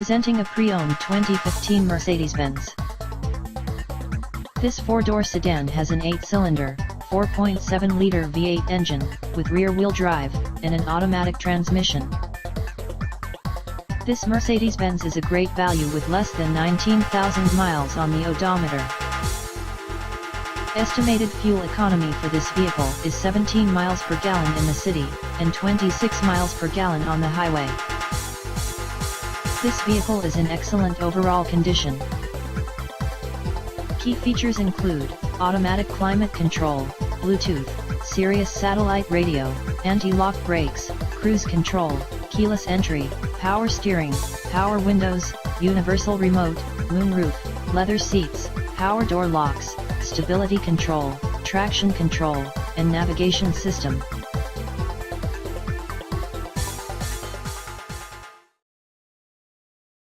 Presenting a pre-owned 2015 Mercedes-Benz. This four-door sedan has an 8-cylinder, 4.7-liter V8 engine, with rear-wheel drive, and an automatic transmission. This Mercedes-Benz is a great value with less than 19,000 miles on the odometer. Estimated fuel economy for this vehicle is 17 miles per gallon in the city, and 26 miles per gallon on the highway. This vehicle is in excellent overall condition. Key features include automatic climate control, Bluetooth, Sirius satellite radio, anti-lock brakes, cruise control, keyless entry, power steering, power windows, universal remote, moonroof, leather seats, power door locks, stability control, traction control, and navigation system.